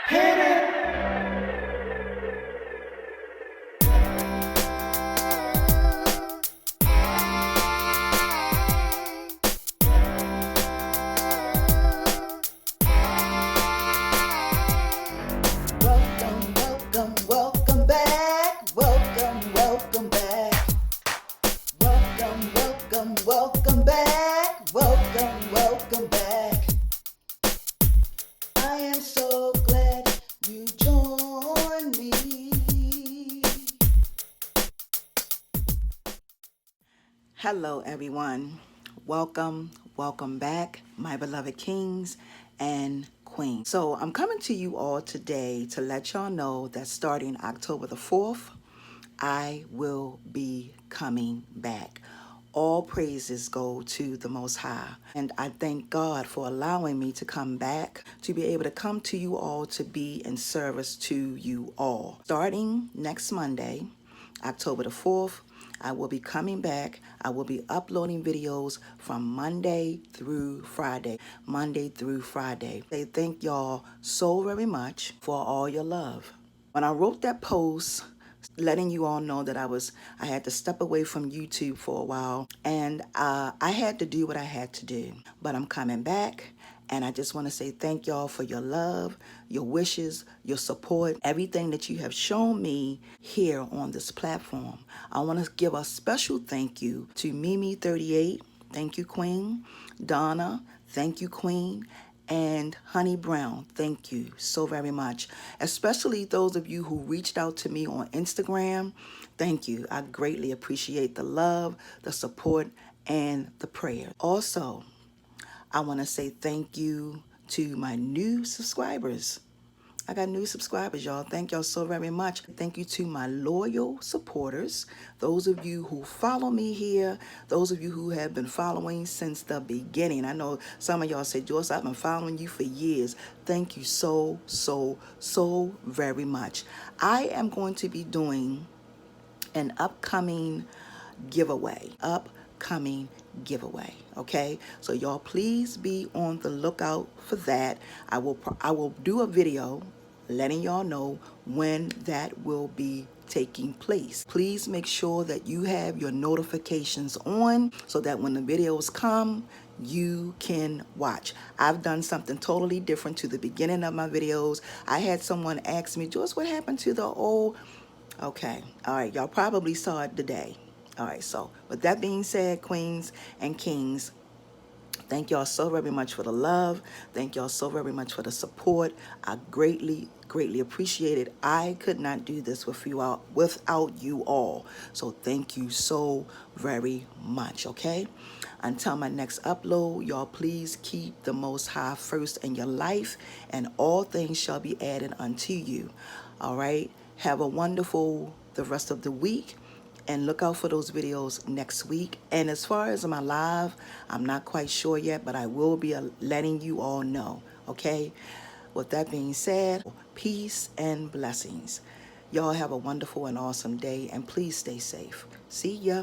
Hit it. Welcome, welcome, welcome back. Welcome, welcome back. Welcome, welcome, welcome back. Welcome, welcome back. I am so glad you joined me. Hello, everyone. Welcome back, my beloved kings and queens. So I'm coming to you all today to let y'all know that starting October the 4th, I will be coming back. All praises go to the Most High. And I thank God for allowing me to come back, to be able to come to you all, to be in service to you all. Starting next Monday, October the 4th, I will be coming back. I will be uploading videos from Monday through Friday. Monday through Friday. I thank y'all so very much for all your love. When I wrote that post, letting you all know that I had to step away from YouTube for a while, and I had to do what I had to do. But I'm coming back, and I just want to say thank y'all for your love, your wishes, your support, everything that you have shown me here on this platform. I want to give a special thank you to Mimi38. Thank you, Queen. Donna, thank you, Queen. And Honey Brown, thank you so very much. Especially those of you who reached out to me on Instagram. Thank you. I greatly appreciate the love, the support, and the prayer. Also, I want to say thank you to my new subscribers. I got new subscribers, y'all. Thank y'all so very much. Thank you to my loyal supporters, those of you who follow me here, those of you who have been following since the beginning. I know some of y'all say, Joyce, I've been following you for years. Thank you so very much. I am going to be doing an upcoming giveaway. Okay, so y'all please be on the lookout for that. I will do a video letting y'all know when that will be taking place. Please make sure that you have your notifications on so that when the videos come, you can watch. I've done something totally different to the beginning of my videos. I had someone ask me, Joyce, what happened to the old... Okay, all right, y'all probably saw it today. All right, so with that being said, queens and kings, thank y'all so very much for the love. Thank y'all so very much for the support. I greatly appreciate it. I could not do this without you all. So thank you so very much, okay? Until my next upload, y'all please keep the Most High first in your life, and all things shall be added unto you. All right? Have a wonderful the rest of the week, and look out for those videos next week. And as far as my live, I'm not quite sure yet, but I will be letting you all know, okay? With that being said, peace and blessings. Y'all have a wonderful and awesome day, and please stay safe. See ya.